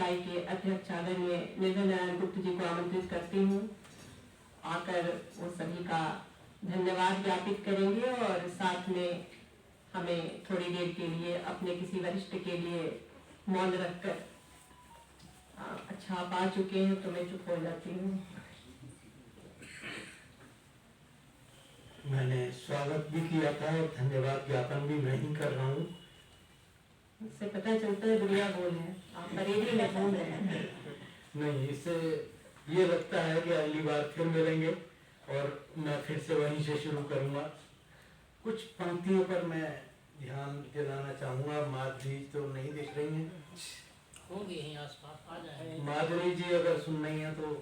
इकाई के अध्यक्ष आदरणीय निर्भय नारायण गुप्त जी को आमंत्रित करती हूँ। आकर वो सभी का धन्यवाद ज्ञापित करेंगे और साथ में हमें थोड़ी देर के लिए अपने किसी वरिष्ठ के लिए मौन रखकर, अच्छा आप आ चुके हैं तो मैं चुप हो जाती हूँ। मैंने स्वागत भी किया था और धन्यवाद ज्ञापन भी मैं ही कर रहा हूँ। इससे पता चलता है दुनिया गोल है, आप परेड में घूम रहे हैं। नहीं, इससे ये लगता है कि अगली बार फिर मिलेंगे और मैं फिर से वहीं से शुरू करूँगा। कुछ पंक्तियों पर मैं ध्यान दिलाना चाहूँगा। माधुरी तो नहीं दिख रही हैं, होंगी यहीं आसपास, आ जाए। माधुरी जी अगर सुन रही हैं तो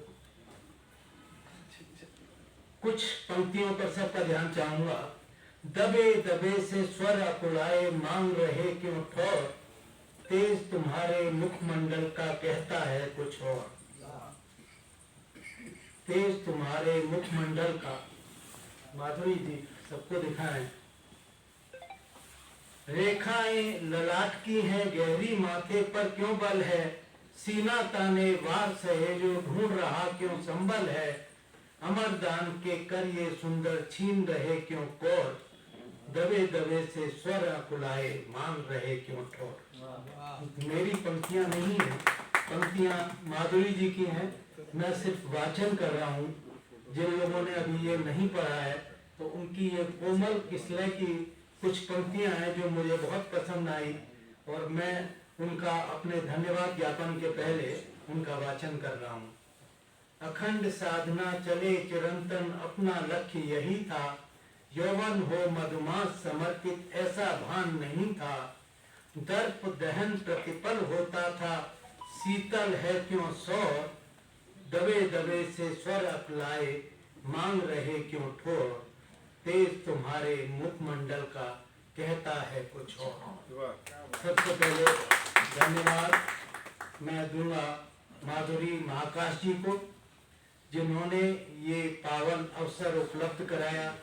कुछ पंक्तियों पर सबका ध्यान चाहूँगा। दबे दबे से स्वर अकुलाए मांग रहे क्यों ठोर, तेज तुम्हारे मुखमंडल का कहता है कुछ और। तेज तुम्हारे मुखमंडल का, माधुरी जी सबको दिखाएं। रेखाएं ललाट की हैं गहरी, माथे पर क्यों बल है, सीना ताने वार सहे जो ढूंढ रहा क्यों संबल है, अमरदान के कर ये सुंदर छीन रहे क्यों कोर, दबे दबे से स्वर अकुलाए मांग रहे क्यों ठोर। मेरी पंक्तियां नहीं है, पंक्तियां माधुरी जी की हैं। मैं सिर्फ वाचन कर रहा हूँ। जिन लोगों ने अभी ये नहीं पढ़ा है तो उनकी ये कोमल किस्ले की कुछ पंक्तियां हैं जो मुझे बहुत पसंद आई और मैं उनका अपने धन्यवाद ज्ञापन के पहले उनका वाचन कर रहा हूँ। अखंड साधना चले चिरंतन अपना लक्ष्य यही था, यौवन हो मधुमास समर्पित ऐसा भान नहीं था, दर्प दहन प्रतिपल होता था शीतल है क्यों सौर, दबे दबे से स्वर अकलाए मांग रहे क्यों ठोर, तेज तुम्हारे मुखमंडल का कहता है कुछ और। सबसे पहले धन्यवाद मैं दूंगा माधुरी महाकाश जी को, जिन्होंने ये पावन अवसर उपलब्ध कराया।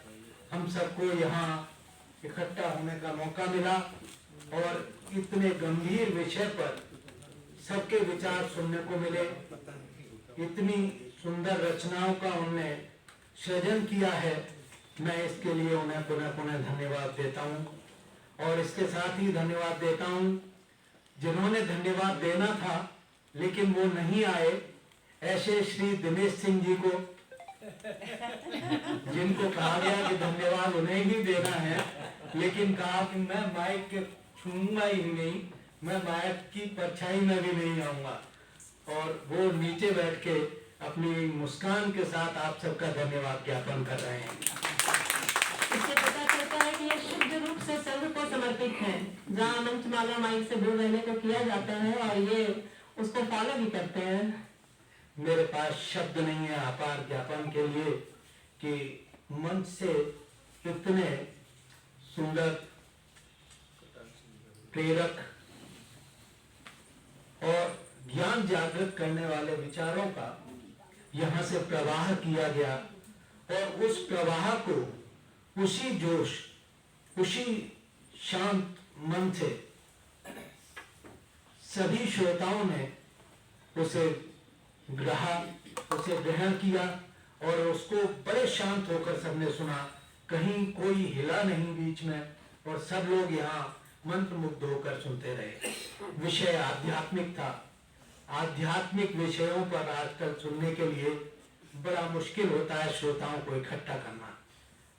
हम सबको यहाँ इकट्ठा होने का मौका मिला और इतने गंभीर विषय पर सबके विचार सुनने को मिले। इतनी सुंदर रचनाओं का उन्होंने सृजन किया है। मैं इसके लिए उन्हें पुनः पुनः धन्यवाद देता हूँ और इसके साथ ही धन्यवाद देता हूँ जिन्होंने धन्यवाद देना था लेकिन वो नहीं आए, ऐसे श्री दिनेश सिंह जी को, जिनको कहा गया कि धन्यवाद उन्हें ही देना है, लेकिन कहा कि मैं माइक के छूंगा ही नहीं, मैं माइक की परछाई में भी नहीं आऊंगा। और वो नीचे बैठ के अपनी मुस्कान के साथ आप सबका धन्यवाद ज्ञापन कर रहे हैं। इससे पता चलता है कि ये शुद्ध रूप से संघ को समर्पित है, जहाँ मंचमाला माइक से दूर रहने को किया जाता है और ये उसको फॉलो भी करते हैं। मेरे पास शब्द नहीं है आभार ज्ञापन के लिए कि मंच से इतने सुंदर, प्रेरक और ज्ञान जागृत करने वाले विचारों का यहाँ से प्रवाह किया गया और उस प्रवाह को उसी जोश, उसी शांत मन से सभी श्रोताओं ने उसे ग्रहण किया और उसको बड़े शांत होकर सबने सुना। कहीं कोई हिला नहीं बीच में और सब लोग यहाँ मंत्रमुग्ध होकर सुनते रहे। विषय आध्यात्मिक था। आध्यात्मिक विषयों पर आजकल सुनने के लिए बड़ा मुश्किल होता है श्रोताओं को इकट्ठा करना,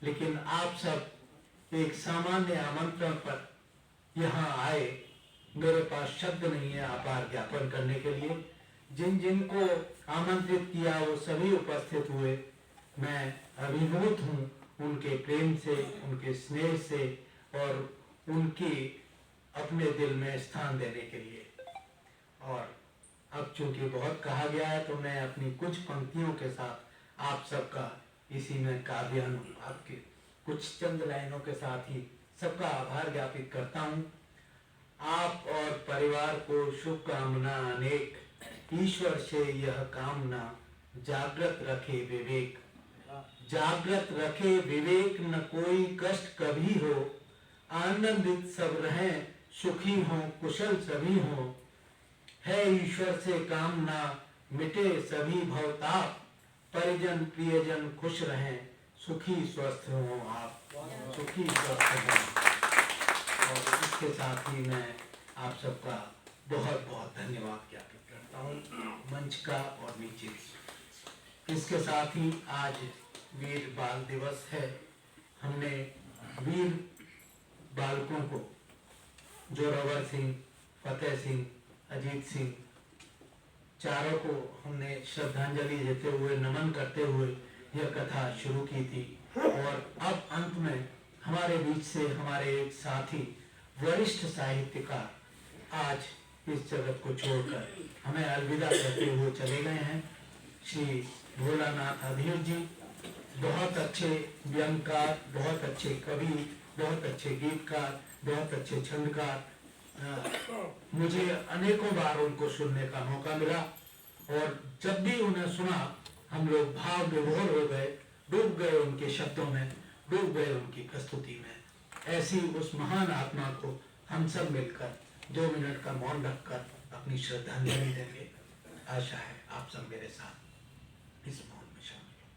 लेकिन आप सब एक सामान्य आमंत्रण पर यहाँ आए। मेरे पास शब्द नहीं है आभार ज्ञापन करने के लिए। जिन जिन को आमंत्रित किया वो सभी उपस्थित हुए। मैं अभिभूत हूँ उनके प्रेम से, उनके स्नेह से और उनकी अपने दिल में स्थान देने के लिए। और अब चूंकि बहुत कहा गया है तो मैं अपनी कुछ पंक्तियों के साथ आप सबका इसी में काव्यान आपके कुछ चंद लाइनों के साथ ही सबका आभार ज्ञापित करता हूँ। आप और परिवार को शुभकामना अनेक, ईश्वर से यह कामना, जागृत रखे विवेक, जागृत रखे विवेक, न कोई कष्ट कभी हो, आनंदित सब रहें, सुखी हों, कुशल सभी हों, है ईश्वर से कामना मिटे सभी भवताप, परिजन प्रियजन खुश रहें, सुखी स्वस्थ हो आप, सुखी स्वस्थ हो। और इसके साथ ही मैं आप सबका बहुत बहुत धन्यवाद ज्ञापित करता हूँ, मंच का और नीचे भी। इसके साथ ही आज वीर बाल दिवस है। हमने वीर बालकों को जोरावर सिंह, फतेह सिंह, अजीत सिंह चारों को हमने श्रद्धांजलि देते हुए, नमन करते हुए यह कथा शुरू की थी। और अब अंत में हमारे बीच से हमारे एक साथी वरिष्ठ साहित्यकार आज इस जगत को छोड़कर हमें अलविदा कहते हुए चले गए हैं। श्री भोलानाथ अधीर जी बहुत अच्छे व्यंगकार, बहुत अच्छे कवि, बहुत अच्छे गीतकार, बहुत अच्छे छंदकार। मुझे अनेकों बार उनको सुनने का मौका मिला और जब भी उन्हें सुना हम लोग भाव विभोर हो गए, डूब गए उनके शब्दों में, डूब गए उनकी प्रस्तुति में। ऐसी उस महान आत्मा को हम सब मिलकर 2 मिनट का मौन रखकर अपनी श्रद्धांजलि देंगे। आशा है आप सब मेरे साथ इस मौन में शामिल हो।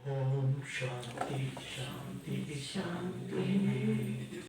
ओम शांति शांति शांति।